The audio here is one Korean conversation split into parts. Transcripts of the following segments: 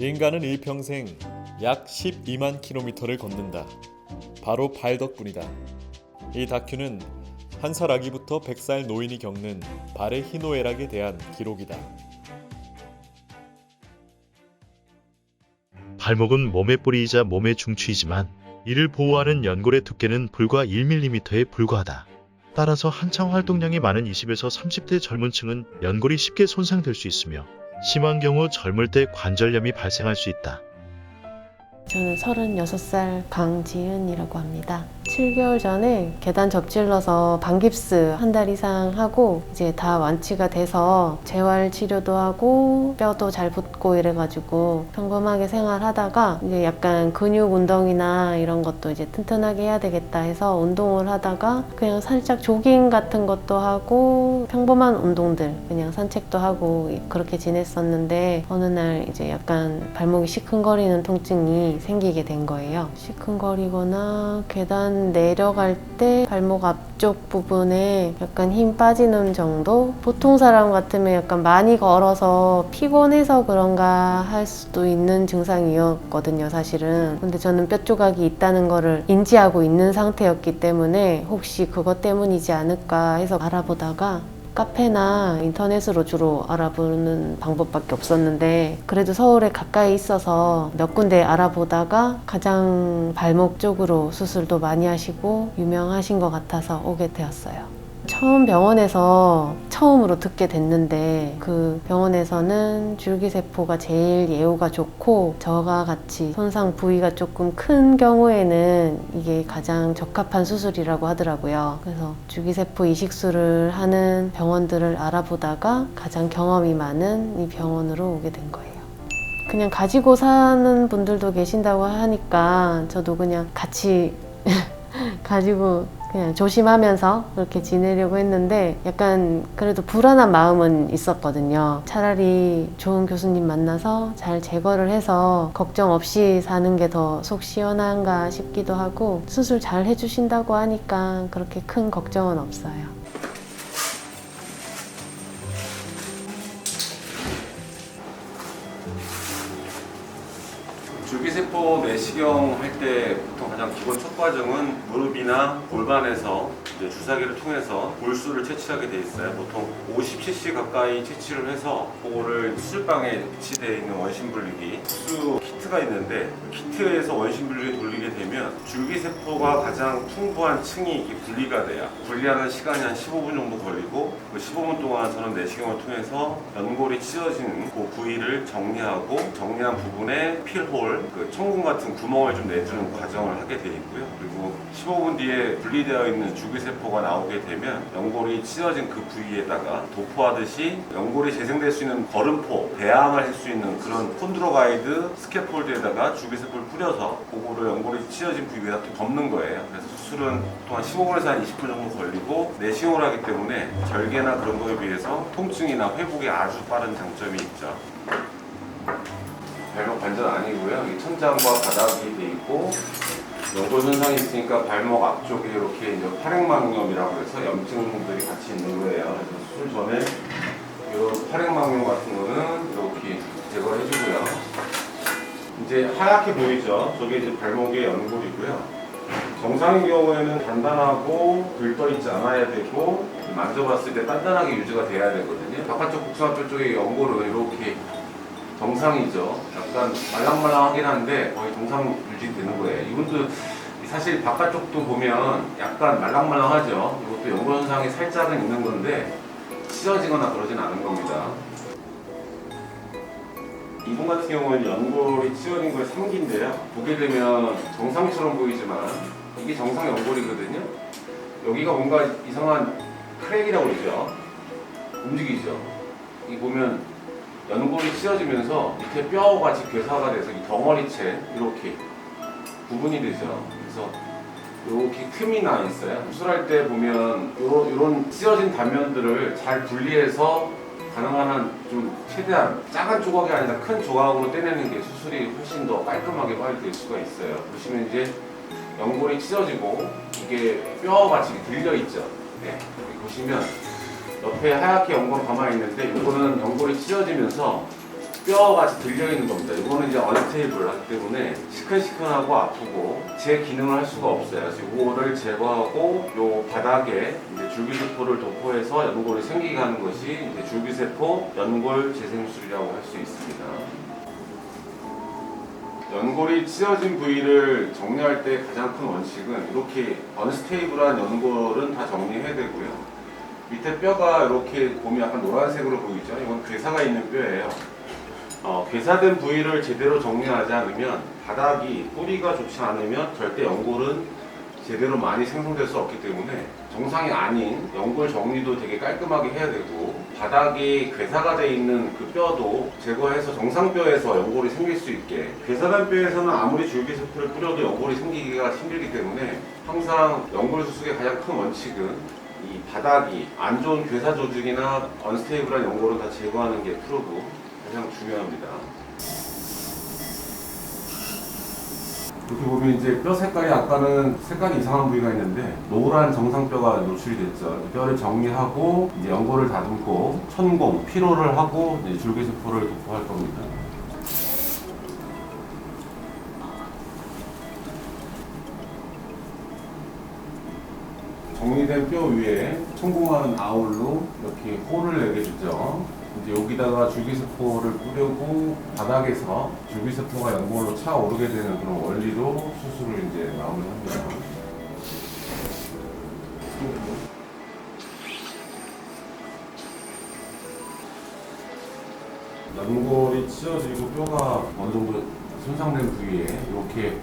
인간은 일평생 약 12만 킬로미터를 걷는다. 바로 발 덕분이다. 이 다큐는 한 살 아기부터 100살 노인이 겪는 발의 희노애락에 대한 기록이다. 발목은 몸의 뿌리이자 몸의 중추이지만 이를 보호하는 연골의 두께는 불과 1mm에 불과하다. 따라서 한창 활동량이 많은 20에서 30대 젊은 층은 연골이 쉽게 손상될 수 있으며 심한 경우 젊을 때 관절염이 발생할 수 있다. 저는 36살 강지은이라고 합니다. 7개월 전에 계단 접질러서 반깁스 한 달 이상 하고 이제 다 완치가 돼서 재활 치료도 하고 뼈도 잘 붙고 이래가지고 평범하게 생활하다가 이제 약간 근육 운동이나 이런 것도 이제 튼튼하게 해야 되겠다 해서 운동을 하다가 그냥 살짝 조깅 같은 것도 하고 평범한 운동들 그냥 산책도 하고 그렇게 지냈었는데 어느 날 이제 약간 발목이 시큰거리는 통증이 생기게 된 거예요. 시큰거리거나 계단 내려갈 때 발목 앞쪽 부분에 약간 힘 빠지는 정도? 보통 사람 같으면 약간 많이 걸어서 피곤해서 그런가 할 수도 있는 증상이었거든요, 사실은. 근데 저는 뼈 조각이 있다는 거를 인지하고 있는 상태였기 때문에 혹시 그것 때문이지 않을까 해서 알아보다가 카페나 인터넷으로 주로 알아보는 방법밖에 없었는데 그래도 서울에 가까이 있어서 몇 군데 알아보다가 가장 발목 쪽으로 수술도 많이 하시고 유명하신 것 같아서 오게 되었어요. 처음 병원에서 처음으로 듣게 됐는데 그 병원에서는 줄기세포가 제일 예후가 좋고 저와 같이 손상 부위가 조금 큰 경우에는 이게 가장 적합한 수술이라고 하더라고요. 그래서 줄기세포 이식술을 하는 병원들을 알아보다가 가장 경험이 많은 이 병원으로 오게 된 거예요. 그냥 가지고 사는 분들도 계신다고 하니까 저도 그냥 같이 가지고 그냥 조심하면서 그렇게 지내려고 했는데 약간 그래도 불안한 마음은 있었거든요. 차라리 좋은 교수님 만나서 잘 제거를 해서 걱정 없이 사는 게 더 속 시원한가 싶기도 하고 수술 잘 해주신다고 하니까 그렇게 큰 걱정은 없어요. 줄기세포 내시경 할 때 보통 가장 기본 첫 과정은 무릎이나 골반에서 이제 주사기를 통해서 골수를 채취하게 돼 있어요. 보통 50cc 가까이 채취를 해서 그거를 수술방에 비치되어 있는 원심 분리기 특수 키트가 있는데 그 키트에서 원심 분리기 돌리게 되면 줄기세포가 가장 풍부한 층이 이게 분리가 돼요. 분리하는 시간이 한 15분 정도 걸리고 그 15분 동안 저는 내시경을 통해서 연골이 찢어진 그 부위를 정리하고 정리한 부분에 필홀, 그 청군 같은 구멍을 좀 내주는 과정을 하게 돼 있고요. 그리고 15분 뒤에 분리되어 있는 줄기세포가 나오게 되면 연골이 찢어진 그 부위에다가 도포하듯이 연골이 재생될 수 있는 걸음포, 배양을 할 수 있는 그런 콘드로가이드 스캐폴드에다가 줄기세포를 뿌려서 그거를 연골이 찢어진 부위에다 또 덮는 거예요. 그래서 수술은 또한 15분에서 한 20분 정도 걸리고 내시경을 하기 때문에 절개나 그런 거에 비해서 통증이나 회복이 아주 빠른 장점이 있죠. 발목 관절 아니고요. 이 천장과 바닥이 돼 있고 연골 손상이 있으니까 발목 앞쪽에 이렇게 이제 활액막염이라고 해서 염증들이 같이 있는 거예요. 그래서 수술 전에 이 활액막염 같은 거는 이렇게 제거를 해주고요. 이제 하얗게 보이죠? 저게 이제 발목의 연골이고요. 정상인 경우에는 단단하고 들떠 있지 않아야 되고 만져봤을 때 단단하게 유지가 돼야 되거든요. 바깥쪽 복숭아뼈 쪽의 연골은 이렇게 정상이죠. 약간 말랑말랑하긴 한데 거의 정상 유지되는 거예요. 이분도 사실 바깥쪽도 보면 약간 말랑말랑하죠. 이것도 연골 현상이 살짝은 있는 건데 찢어지거나 그러진 않은 겁니다. 이분 같은 경우는 연골이 찢어진 거의 3기인데요. 보게 되면 정상처럼 보이지만 이게 정상 연골이거든요. 여기가 뭔가 이상한 크랙이라고 그러죠. 움직이죠. 이 보면 연골이 찢어지면서 밑에 뼈같이 괴사가 돼서 이 덩어리채 이렇게 구분이 되죠. 그래서 이렇게 틈이 나 있어요. 수술할 때 보면 이런 찢어진 단면들을 잘 분리해서 가능한 한 좀 최대한 작은 조각이 아니라 큰 조각으로 떼내는 게 수술이 훨씬 더 깔끔하게 빨리 될 수가 있어요. 보시면 이제 연골이 찢어지고 이게 뼈같이 들려 있죠. 네. 여기 보시면 옆에 하얗게 연골 가만히 있는데 이거는 연골이 찢어지면서 뼈같이 들려있는 겁니다. 이거는 이제 언스테이블 하기 때문에 시큰시큰하고 아프고 제 기능을 할 수가 없어요. 그래서 이거를 제거하고 요 바닥에 이제 줄기세포를 도포해서 연골이 생기게 하는 것이 이제 줄기세포 연골 재생술이라고 할 수 있습니다. 연골이 찢어진 부위를 정리할 때 가장 큰 원칙은 이렇게 언스테이블한 연골은 다 정리해야 되고요. 밑에 뼈가 이렇게 보면 약간 노란색으로 보이죠? 이건 괴사가 있는 뼈예요. 괴사된 부위를 제대로 정리하지 않으면 바닥이 뿌리가 좋지 않으면 절대 연골은 제대로 많이 생성될 수 없기 때문에 정상이 아닌 연골 정리도 되게 깔끔하게 해야 되고 바닥이 괴사가 돼 있는 그 뼈도 제거해서 정상뼈에서 연골이 생길 수 있게 괴사된 뼈에서는 아무리 줄기세포를 뿌려도 연골이 생기기가 힘들기 때문에 항상 연골 수술의 가장 큰 원칙은 이 바닥이 안 좋은 괴사 조직이나 언스테이블한 연골은 다 제거하는 게 프로고 가장 중요합니다. 이렇게 보면 이제 뼈 색깔이 아까는 색깔이 이상한 부위가 있는데 노란 정상뼈가 노출이 됐죠. 뼈를 정리하고 이제 연골을 다듬고 천공, 피로를 하고 이제 줄기세포를 도포할 겁니다. 정리된 뼈 위에 천공하는 아울로 이렇게 홀을 내게 되죠. 이제 여기다가 줄기세포를 뿌리고 바닥에서 줄기세포가 연골로 차오르게 되는 그런 원리로 수술을 이제 마무리합니다. 연골이 찢어지고 뼈가 어느 정도 손상된 부위에 이렇게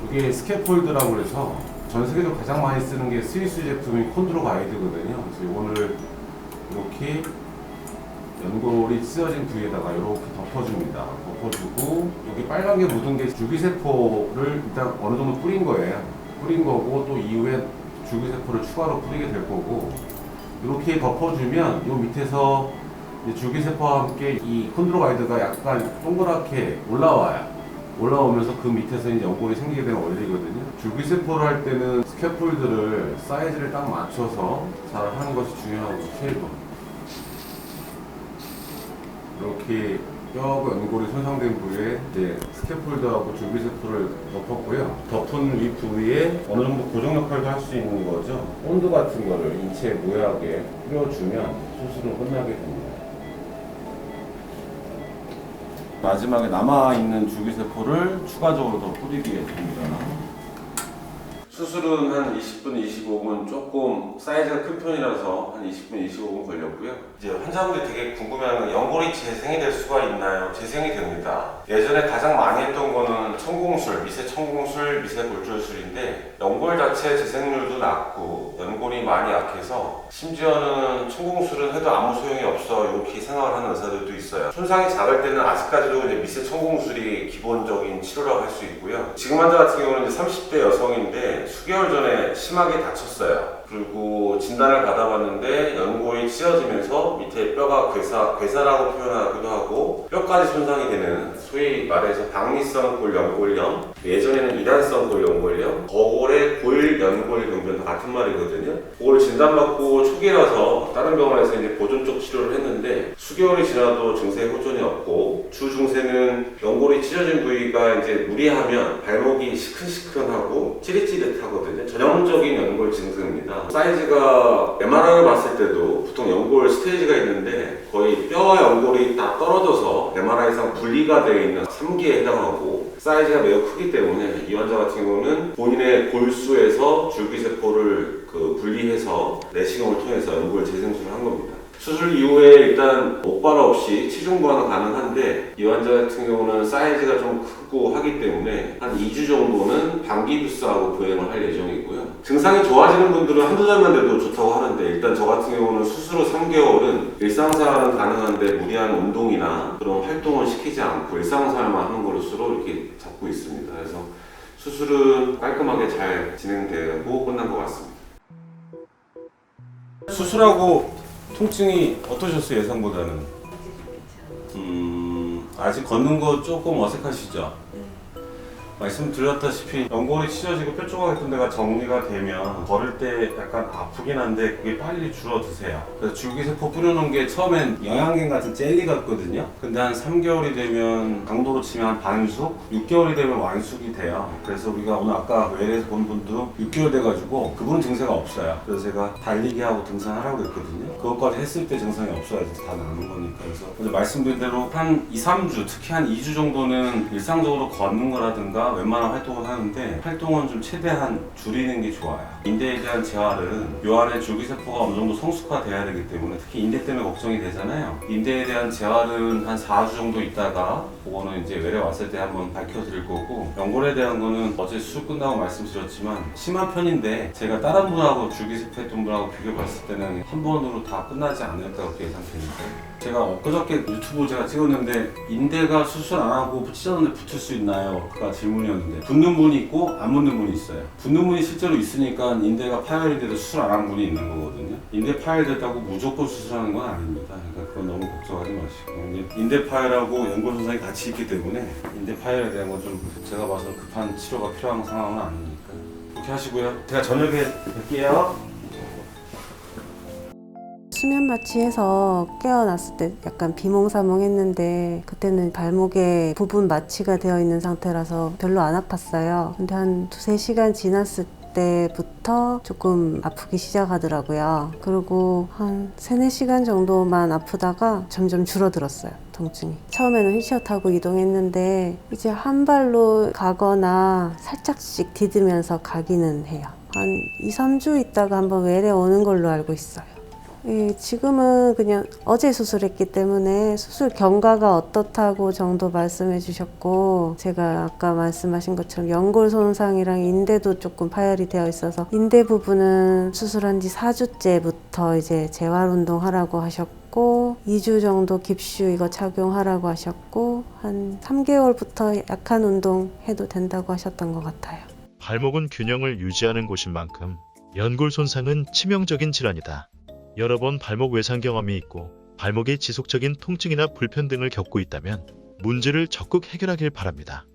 이게 스캐폴드라고 해서 전 세계적으로 가장 많이 쓰는 게 스위스 제품이 콘드로 가이드거든요. 그래서 이거를 이렇게 연골이 찢어진 부위에다가 이렇게 덮어줍니다. 덮어주고 여기 빨간 게 묻은 게 줄기세포를 일단 어느 정도 뿌린 거예요. 뿌린 거고 또 이후에 줄기세포를 추가로 뿌리게 될 거고 이렇게 덮어주면 이 밑에서 이제 줄기세포와 함께 이 콘드로 가이드가 약간 동그랗게 올라오면서 그 밑에서 이제 연골이 생기게 되는 원리거든요. 줄기세포를 할 때는 스캐폴드를 사이즈를 딱 맞춰서 잘 하는 것이 중요하고 쉐이버. 이렇게 뼈하고 연골이 손상된 부위에 이제 스캐폴드하고 줄기세포를 덮었고요. 덮은 이 부위에 어느 정도 고정 역할도 할 수 있는 거죠. 본드 같은 거를 인체 모양에 뿌려주면 수술은 끝나게 됩니다. 마지막에 남아있는 줄기세포를 추가적으로 더 뿌리게 됩니다. 수술은 한 20분, 25분 조금 사이즈가 큰 편이라서 한 20분, 25분 걸렸고요. 이제 환자분들이 되게 궁금해하는 연골이 재생이 될 수가 있나요? 재생이 됩니다. 예전에 가장 많이 했던 거는 천공술, 미세 천공술, 미세 골절술인데 연골 자체 재생률도 낮고 연골이 많이 약해서 심지어는 천공술은 해도 아무 소용이 없어 이렇게 생각을 하는 의사들도 있어요. 손상이 작을 때는 아직까지도 이제 미세 천공술이 기본적인 치료라고 할 수 있고요. 지금 환자 같은 경우는 이제 30대 여성인데 수개월 전에 심하게 다쳤어요. 그리고 진단을 받아봤는데 연골이 찢어지면서 밑에 뼈가 괴사라고 표현하기도 하고 뼈까지 손상이 되는 소위 말해서 박리성 골연골염, 예전에는 이단성 골연골염, 거골의 골연골병변 같은 말이거든요. 그걸 진단받고 초기라서 다른 병원에서 이제 보존적 치료를 했는데 수개월이 지나도 증세에 호전이 없고 주 증세는 연골이 찢어진 부위가 이제 무리하면 발목이 시큰시큰하고 찌릿찌릿하거든요. 전형적인 연골 증세입니다. 사이즈가 MRI를 봤을 때도 보통 연골 스테이지가 있는데 거의 뼈와 연골이 다 떨어져서 MRI상 분리가 되어 있는 3기에 해당하고 사이즈가 매우 크기 때문에 이 환자 같은 경우는 본인의 골수에서 줄기세포를 분리해서 내시경을 통해서 연골 재생술을 한 겁니다. 수술 이후에 일단 목발 없이 치중 보완은 가능한데 이 환자 같은 경우는 사이즈가 좀 크고 하기 때문에 한 2주 정도는 방기부스하고 보행을 할 예정이고요. 증상이 좋아지는 분들은 한두 달만 돼도 좋다고 하는데 일단 저 같은 경우는 수술 후 3개월은 일상생활은 가능한데 무리한 운동이나 그런 활동을 시키지 않고 일상생활만 하는 것으로 이렇게 잡고 있습니다. 그래서 수술은 깔끔하게 잘 진행되고 끝난 것 같습니다. 수술하고 통증이 어떠셨어요? 예상보다는? 아직 걷는 거 조금 어색하시죠? 말씀드렸다시피 연골이 찢어지고 뾰족하게 데가 정리가 되면 걸을 때 약간 아프긴 한데 그게 빨리 줄어드세요. 그래서 줄기세포 뿌려놓은 게 처음엔 영양갱 같은 젤리 같거든요. 근데 한 3개월이 되면 강도로 치면 한 반숙, 6개월이 되면 완숙이 돼요. 그래서 우리가 오늘 아까 외래에서 본 분도 6개월 돼가지고 그분은 증세가 없어요. 그래서 제가 달리기 하고 등산하라고 했거든요. 그것까지 했을 때 증상이 없어야지 다 나는 거니까. 그래서 오늘 말씀드린 대로 한 2, 3주, 특히 한 2주 정도는 일상적으로 걷는 거라든가 웬만한 활동을 하는데 활동은 좀 최대한 줄이는 게 좋아요. 인대에 대한 재활은 요 안에 줄기세포가 어느 정도 성숙화돼야 되기 때문에 특히 인대 때문에 걱정이 되잖아요. 인대에 대한 재활은 한 4주 정도 있다가 그거는 이제 외래 왔을 때 한번 밝혀드릴 거고, 연골에 대한 거는 어제 수술 끝나고 말씀드렸지만 심한 편인데 제가 다른 분하고 줄기세포 했던 분하고 비교해봤을 때는 한 번으로 다 끝나지 않을까 그렇게 예상되니까. 제가 엊그저께 유튜브 제가 찍었는데 인대가 수술 안 하고 찢었는데 붙을 수 있나요? 가 질문이었는데 붙는 분이 있고 안 붙는 분이 있어요. 붙는 분이 실제로 있으니까 인대가 파열이 돼도 수술 안 한 분이 있는 거거든요. 인대 파열됐다고 무조건 수술하는 건 아닙니다. 그러니까 그건 너무 걱정하지 마시고, 인대 파열하고 연골 손상이 같이 있기 때문에 인대 파열에 대한 건 좀 제가 봐서 급한 치료가 필요한 상황은 아니니까 그렇게 하시고요. 제가 저녁에 뵐게요. 수면 마취해서 깨어났을 때 약간 비몽사몽했는데 그때는 발목에 부분 마취가 되어 있는 상태라서 별로 안 아팠어요. 근데 한 2-3시간 지났을 때부터 조금 아프기 시작하더라고요. 그리고 한 3-4시간 정도만 아프다가 점점 줄어들었어요, 통증이. 처음에는 휠체어 타고 이동했는데 이제 한 발로 가거나 살짝씩 디디면서 가기는 해요. 한 2-3주 있다가 한번 외래 오는 걸로 알고 있어요. 지금은 그냥 어제 수술했기 때문에 수술 경과가 어떻다고 정도 말씀해 주셨고, 제가 아까 말씀하신 것처럼 연골 손상이랑 인대도 조금 파열이 되어 있어서 인대 부분은 수술한 지 4주째부터 이제 재활 운동 하라고 하셨고, 2주 정도 깁슈 이거 착용하라고 하셨고, 한 3개월부터 약한 운동 해도 된다고 하셨던 것 같아요. 발목은 균형을 유지하는 곳인 만큼 연골 손상은 치명적인 질환이다. 여러 번 발목 외상 경험이 있고 발목에 지속적인 통증이나 불편 등을 겪고 있다면 문제를 적극 해결하길 바랍니다.